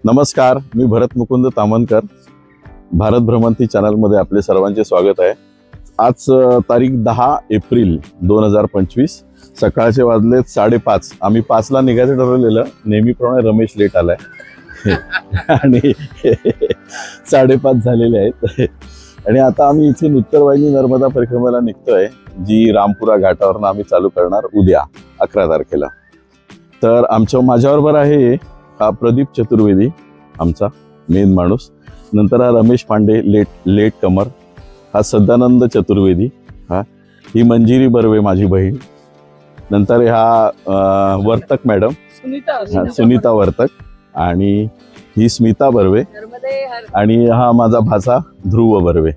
नमस्कार, मी भरत मुकुंद तामनकर. भारत भ्रमंती चॅनलमध्ये आपले सर्वांचे स्वागत आहे. आज तारीख 10 एप्रिल 2025, सकाळचे वाजलेत 5:30. आम्ही 5ला निघायचं ठरवलेलं, नेहमीप्रमाणे रमेश लेट आलाय आणि 5:30 झालेले आहेत. आणि आता आम्ही इथून उत्तर वाहिनी नर्मदा परिक्रमेला निघतोय, जी रामपुरा घाटावरून आम्ही चालू करणार उद्या 11 तारखेला. तर माझ्याबरोबर आहे हा प्रदीप चतुर्वेदी, आमचा मेन माणूस. नंतर हा रमेश पांडे, लेट कमर. हा सदानंद चतुर्वेदी. ही मंजिरी बर्वे, माझी बहीण. नंतर हा वर्तक मॅडम, सुनीता वर्तक. आणि ही स्मिता बर्वे. आणि हा माझा भाचा ध्रुव बर्वे.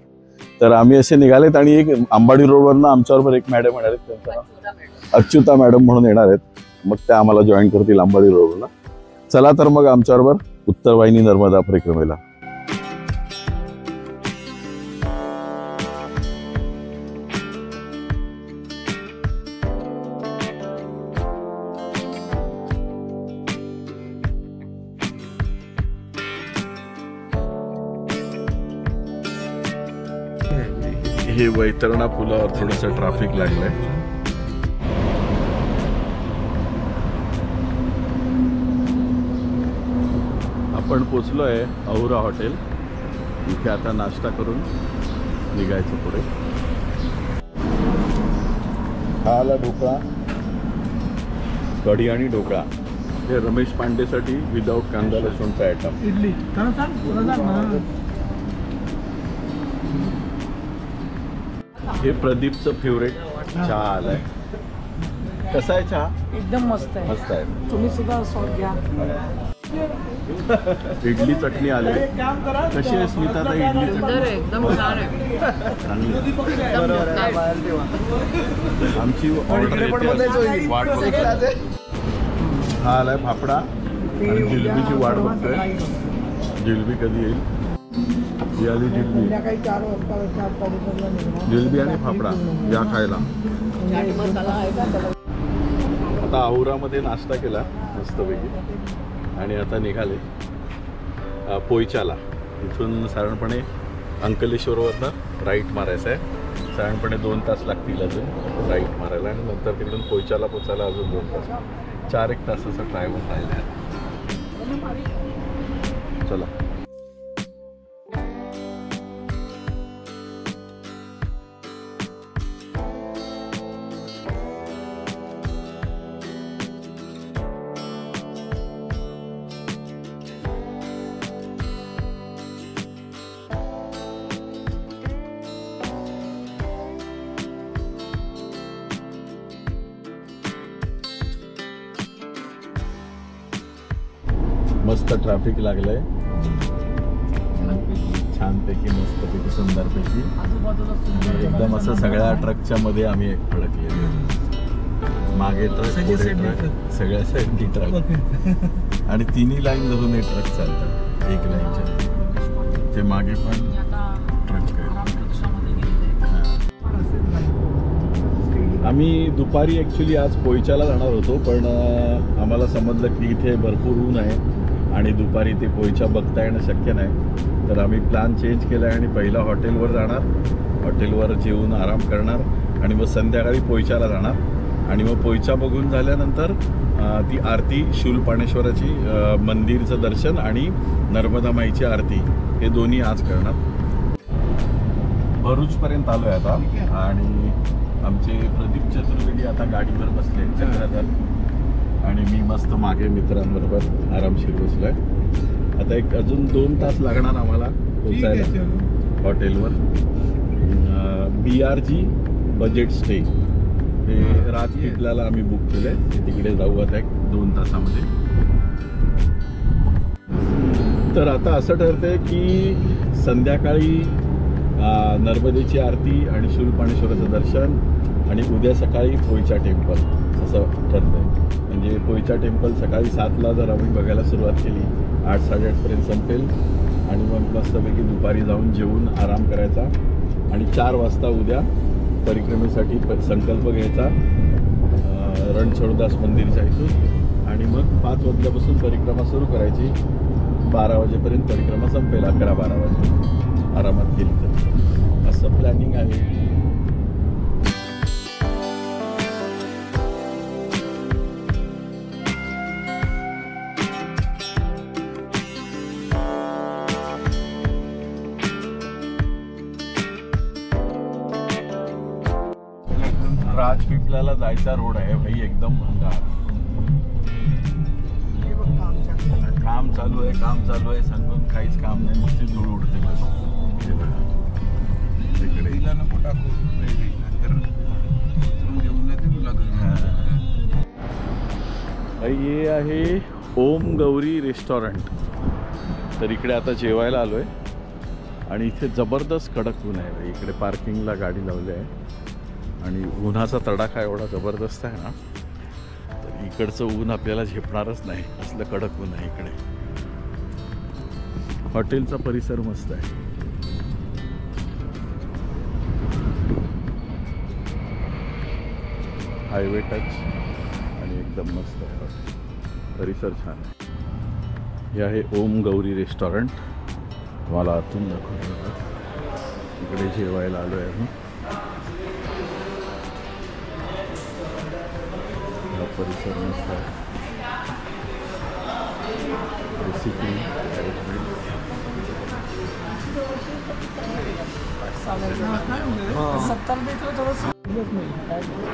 तर आम्ही असे निघालेत. आणि एक अंबाडी रोडवरनं आमच्याबरोबर एक मॅडम येणार आहेत, त्यांचं नाव अच्युता मॅडम म्हणून येणार आहेत. मग त्या आम्हाला जॉईन करतील अंबाडी रोडला. चला तर मग आमच्याबरोबर उत्तर वाहिनी नर्मदा परिक्रमेला. हे वैतरणा पुलावर थोडस ट्रॅफिक लागलंय. आपण पोचलो आहे औरा हॉटेल. इथे आता नाश्ता करून निघायचं पुढे. हा आला ढोकळा, कढी आणि ढोकळा. हे रमेश पांडेसाठी विदाऊट कांदा लसूणचा आयटम. इडली हे प्रदीपचं फेवरेट चहा आलाय. कसा आहे चहा? एकदम मस्त आहे. मस्त आहे. तुम्ही सुद्धा स्वाद घ्या. इडली चटणी आली. कशी आहे स्मिता ताई इडली चटणी? एकदम छान आहे. आमची ऑर्डर वाट बघतोय. हा आलाय फाफडा आणि जिलबीची वाट बघतोय. जिलबी कधी येईल? ही आली जिलबी. जिलबी आणि फाफडा या खायला. आता औरामध्ये नाश्ता केला मस्तपैकी आणि आता निघाले पोयचाला. इथून साधारणपणे अंकलेश्वरवरनं राईट मारायचं आहे. साधारणपणे 2 तास लागतील अजून राईट मारायला. आणि नंतर तिकडून पोयचाला पोचायला अजून 2 तास. 4-1 तासाचा ड्रायव्हर राहिला आहे. चला. मस्त ट्रॅफिक लागलंय. छानपैकी मस्तपैकी सुंदरपैकी एकदम असं सगळ्या ट्रकच्या मध्ये आम्ही अडकलेलो. मागे ट्रक, पुढे ट्रक, सगळ्या साईडनी ट्रक. आणि तिन्ही लाईन धरून हे ट्रक चालतात. एक लाईनच्या ते मागे पण ट्रक आहे. आम्ही दुपारी ॲक्च्युली आज पोयचाला जाणार होतो, पण आम्हाला समजलं की इथे भरपूर ऊन आहे आणि दुपारी ते पोयचा बघता येणं शक्य नाही. तर आम्ही प्लॅन चेंज केला आहे आणि पहिला हॉटेलवर जाणार. हॉटेलवर जेवून आराम करणार आणि मग संध्याकाळी पोयचाला जाणार. आणि मग पोयचा बघून झाल्यानंतर ती आरती, शूलपाणेश्वराची मंदिरचं दर्शन आणि नर्मदा माईची आरती हे दोन्ही आज करणार. भरूचपर्यंत आलो आहे आता. आणि आमचे प्रदीप चतुर्वेदी आता गाडीवर बसले चक्राधार. आणि मी मस्त मागे मित्रांबरोबर आरामशीर बसलोय. आता एक अजून 2 तास लागणार आम्हाला पोचायला हॉटेलवर. BRG बजेट स्टे हे राजपिपल्याला आम्ही बुक केलंय. तिकडे जाऊ आता 1-2 तासामध्ये. तर आता असं ठरतंय की संध्याकाळी नर्मदेची आरती आणि शूलपाणेश्वराचं दर्शन आणि उद्या सकाळी पोयचा टेम्पल असं ठरतंय. म्हणजे पोयचा टेम्पल सकाळी 7ला जर आम्ही बघायला सुरुवात केली, 8-8:30 संपेल. आणि मग मस्तपैकी दुपारी जाऊन जेवून आराम करायचा. आणि 4 वाजता उद्या परिक्रमेसाठी संकल्प घ्यायचा रणछोडदास मंदिरच्या इथून. आणि मग 5 वाजल्यापासून परिक्रमा सुरू करायची. 12 वाजेपर्यंत परिक्रमा संपेल, 11-12 वाजे आरामात गेली तर असं प्लॅनिंग आहे. राजपिपल्याला जायचा रोड आहे भाई, एकदम भंगार. काम चालू आहे सांगून काहीच काम नाही, नुसती धूळ उडते बस. हे बघा तिकडे हे आहे ओम गौरी रेस्टॉरंट. तर इकडे आता जेवायला आलोय आणि इथे जबरदस्त कडक ऊन आहे भाई. इकडे पार्किंगला गाडी लावली आहे आणि उन्हाचा तडाखा एवढा जबरदस्त आहे ना, तर इकडचं ऊन आपल्याला झेपणारच नाही, असलं कडक ऊन आहे इकडे. हॉटेलचा परिसर मस्त आहे. हायवे टच आणि एकदम मस्त आहे हॉटेल, परिसर छान आहे. हे आहे ओम गौरी रेस्टॉरंट. तुम्हाला आतून दाखवतो. इकडे जेवायला आलो आहे आम्ही. परिसर मस्त आहे. बेसिकली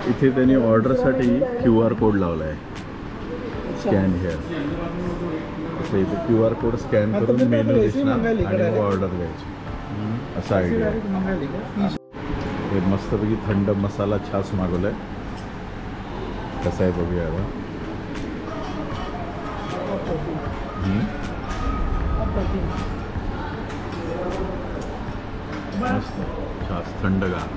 इथे त्यांनी ऑर्डरसाठी QR कोड लावला आहे. Scan hair. असं इथे QR कोड स्कॅन करून मेनू दिसणार आणि मग ऑर्डर द्यायची, असा आयडिया आहे. हे मस्तपैकी थंड मसाला छास मागवला आहे. कसं आहे बघूया आता. मस्त छास थंडगार.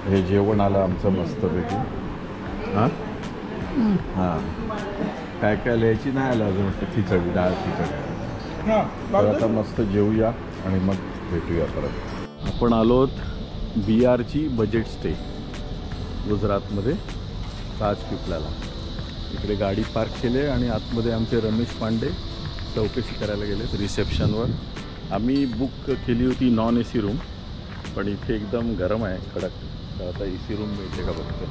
हे जेवण आलं आमचं मस्तपैकी. हां हां काय काय लिहायची नाही आलं अजून. खिचडी, डाळ खिचडी. तर आता मस्त जेवूया आणि मग भेटूया परत. आपण आलोत BRG बजेट स्टे गुजरातमध्ये, राजपिपल्याला. इकडे गाडी पार्क केली आहे आणि आतमध्ये आमचे रमेश पांडे चौकशी करायला गेलेत रिसेप्शनवर. आम्ही बुक केली होती नॉन AC रूम, पण इथे एकदम गरम आहे कडक. तर आता AC रूम मिळते का बघतो.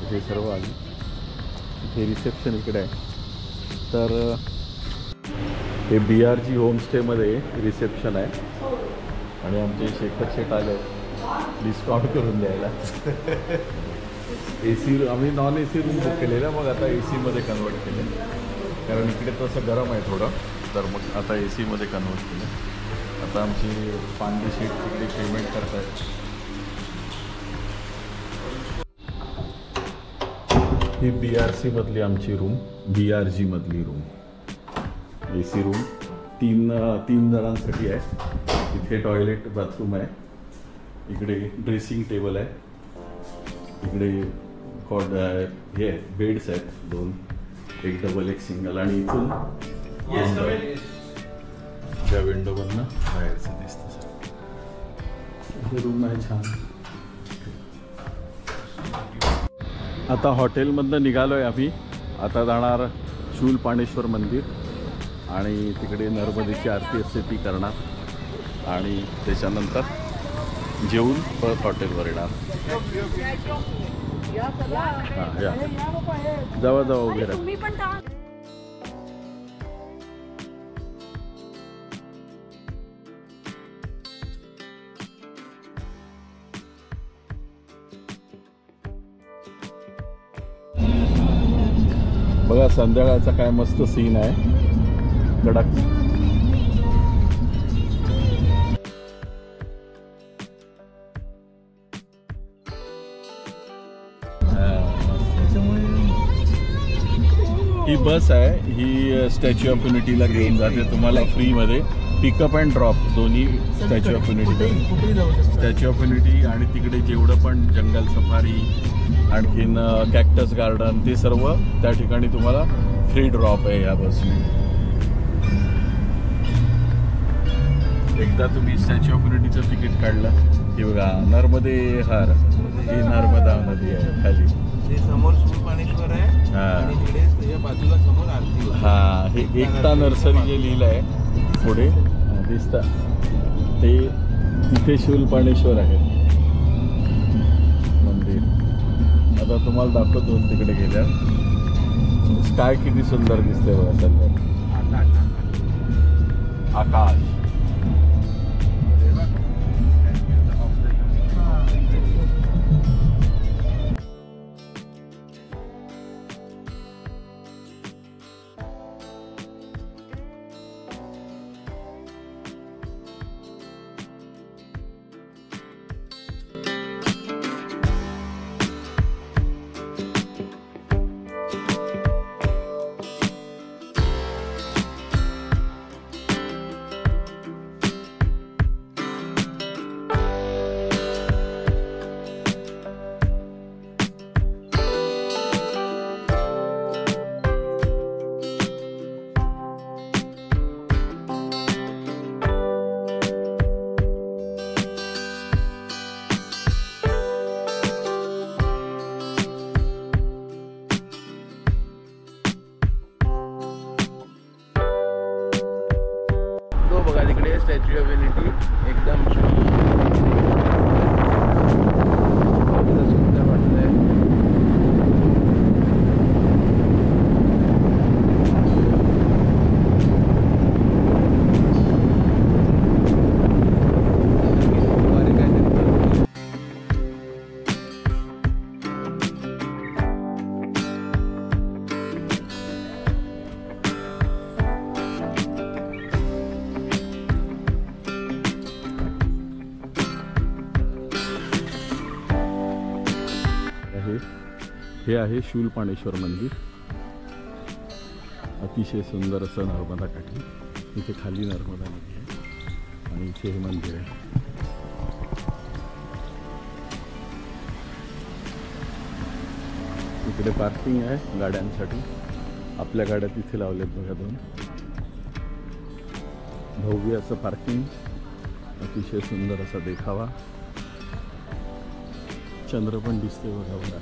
इथे सर्व आली. इथे रिसेप्शन इकडे आहे. तर हे BRG होमस्टेमध्ये रिसेप्शन आहे आणि आमचे शेखर शेठ आले डिस्काउंट करून द्यायला. AC आम्ही नॉन AC रूम बुक केलेला, मग आता AC मध्ये कन्वर्ट केले, कारण इकडे तसं गरम आहे थोडं. तर मग आता AC मध्ये कन्वर्ट केलं. आता आमची पांडे शेठ तिकडे पेमेंट करत आहेत. ही BRC मधली आमची रूम, BRG मधली रूम. AC रूम तीन जणांसाठी आहे. इथे टॉयलेट बाथरूम आहे. इकडे ड्रेसिंग टेबल आहे. इकडे हे बेड्स आहेत 2, एक डबल एक सिंगल. आणि इथून त्या विंडोमधनं बाहेरचं दिसतं सर. इथे रूम आहे छान. आता हॉटेलमधनं निघालो आहे आम्ही. आता जाणार शूलपाणेश्वर मंदिर आणि तिकडे नर्मदेची आरती असते ती करणार आणि त्याच्यानंतर जेवून परत हॉटेलवर येणार. हां या जावा उभे राहा. बघा संध्याकाळचा काय मस्त सीन आहे. कडक ही बस आहे. ही स्टॅच्यू ऑफ युनिटीला घेऊन जाते तुम्हाला फ्रीमध्ये. पिकअप अँड ड्रॉप दोन्ही statue of unity. Statue of unity आणि तिकडे जेवढं पण जंगल सफारी आणखीन कॅक्टस गार्डन ते सर्व त्या ठिकाणी तुम्हाला फ्री ड्रॉप आहे या बसने. एकदा तुम्ही स्टॅच्यू ऑफ युनिटीचं तिकीट काढलं की बघा नर्मदे हर, ही नर्मदा नदी आहे खाली. ते समोर शूलपाणेश्वर आहे हा. आणि तिकडे त्याच्या बाजूला समोर आरती होते. हा, हे एकता नर्सरी जे लिहिलं आहे पुढे दिसतं ते, तिथे शूलपाणेश्वर आहे मंदिर. आता तुम्हाला दाखवतो तिकडे गेल्यावर. स्काय किती सुंदर दिसते बघा सध्या. आकाश. तो बघा तिकडे स्टॅच्यू ऑफ युनिटी एकदम सुंदर वाटतंय. हे आहे शूलपाणेश्वर मंदिर. अतिशय सुंदर असं नर्मदा काठी. इथे खाली नर्मदा नदी आहे आणि इथे हे मंदिर आहे. इकडे पार्किंग आहे गाड्यांसाठी. आपल्या गाड्या तिथे लावल्यात बघा दोन. भव्य असं पार्किंग, अतिशय सुंदर असा देखावा. चंद्र पण दिसते बघा बघा.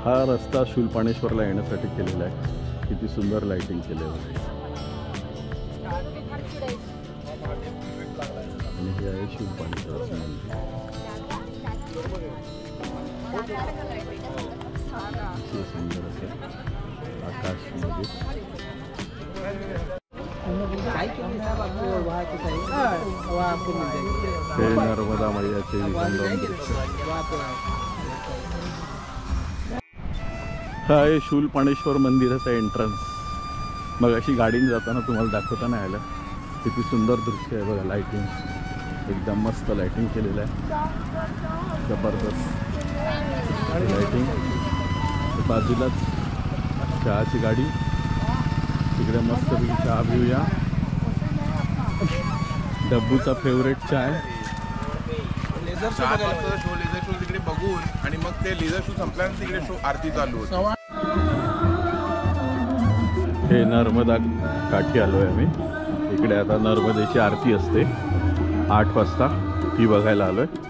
हा रस्ता शूलपाणेश्वरला येण्यासाठी केलेला आहे. किती सुंदर लाइटिंग केलेलं आहे. आणि हे आहे शूलपाणेश्वराचं मंदिर. अतिशय सुंदर असं आकाशमध्ये. हे नर्मदा मैयाचे विसंगम दृश्य. हा आहे शूलपाणेश्वर मंदिराचा एंट्रन्स. मग अशी गाडीने जाताना तुम्हाला दाखवता नाही आलं. किती सुंदर दृश्य आहे बघा. लाइटिंग एकदम मस्त लाइटिंग केलेलं आहे. जबरदस्त लाइटिंग. बाजूलाच चहाची गाडी. तिकडे मस्तपैकी चहा पिऊया. डब्बूचा फेवरेट चाय. लेझर शो तिकडे बघून आणि मग ते लेझर शो संपल्यानंतर तिकडे शो आरती चालू होती. हे नर्मदा काठी आलो आहे आम्ही. इकडे आता नर्मदेची आरती असते 8 वाजता. ती बघायला आलो आहे.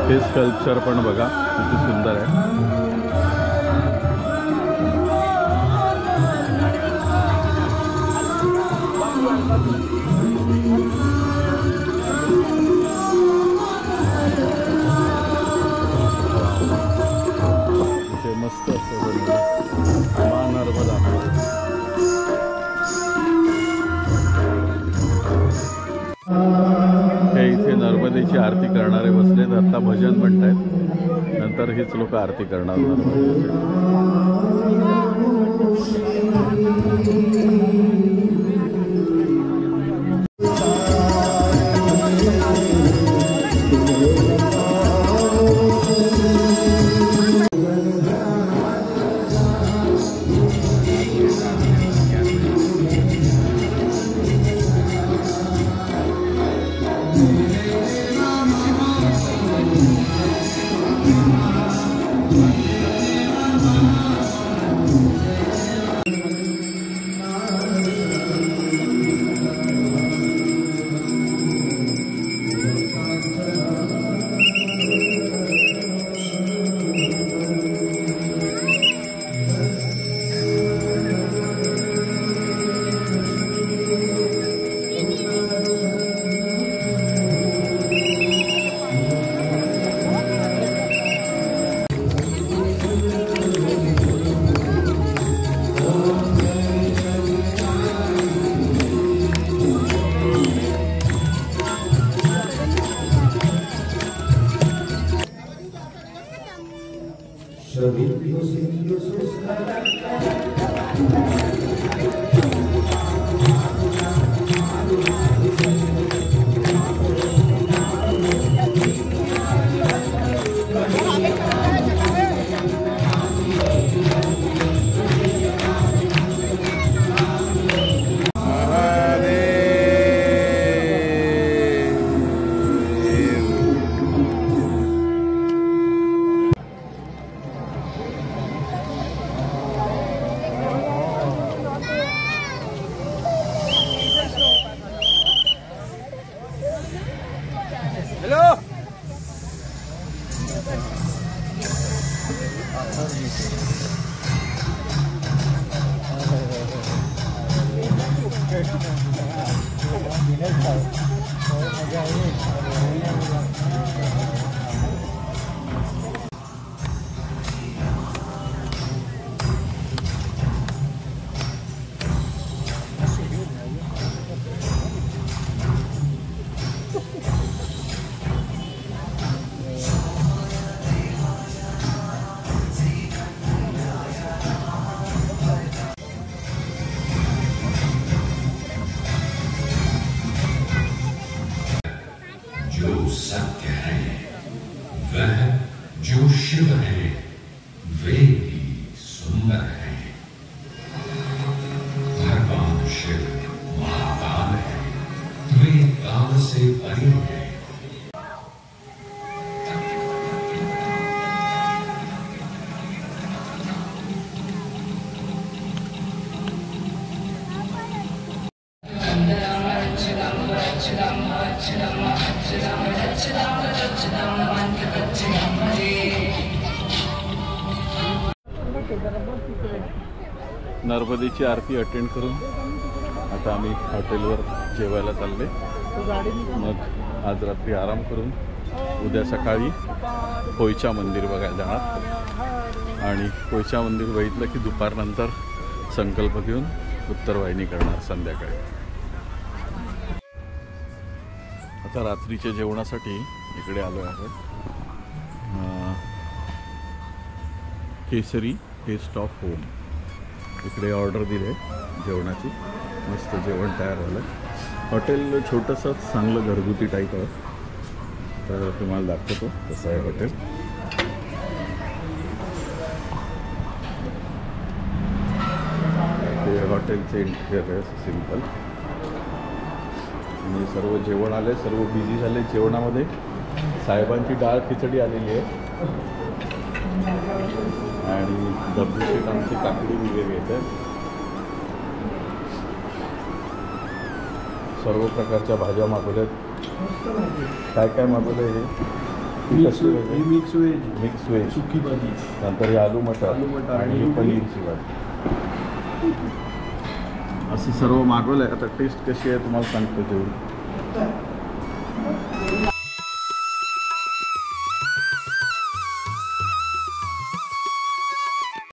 हे स्कल्पचर पण बघा किती सुंदर आहे. इथे मस्त असं बनवलं मा नर्मदा. हे इथे नर्मदेची आरती करणारे बसलेत. आता भजन म्हणतायत, नंतर हीच लोक आरती करणार नर्मदेची. सत्य है वह जो शिव है वे भी सुंदर है. भगवान शिव महाकाल है, वे काल से परे है. नर्मदेची आरती अटेंड करून आता आम्ही हॉटेलवर जेवायला चालले. मग आज रात्री आराम करून उद्या सकाळी कोयचा मंदिर बघायला जाणार आणि कोयचा मंदिर बघितलं की दुपारनंतर संकल्प घेऊन उत्तरवाहिनी करणार संध्याकाळी. आता रात्रीच्या जेवणासाठी इकडे आलो आहे. केसरी टेस्ट ऑफ होम इकडे ऑर्डर दिली आहे जेवणाची. मस्त जेवण तयार झालं. हॉटेल छोटंसंच चांगलं घरगुती टाईप आहे, तर तुम्हाला दाखवतो कसं आहे हॉटेल. ते हॉटेलचे इंटिरियर आहे सिंपल. आणि सर्व जेवण आले, सर्व बिझी झाले जेवणामध्ये. साहेबांची डाळ खिचडी आलेली आहे आणि दगडूशेठ आमची काकडी वगैरे येते. सर्व प्रकारच्या भाज्या मागवल्यात. काय काय मागवलं हे mix mix veg mix veg, सुकी भाजी नंतर हे आलू मटर आलू मटर आणि आणि ही पनीरची भाजी. असं सर्व मागवलं आहे. आता टेस्ट कशी आहे तुम्हाला सांगतो तेवढी.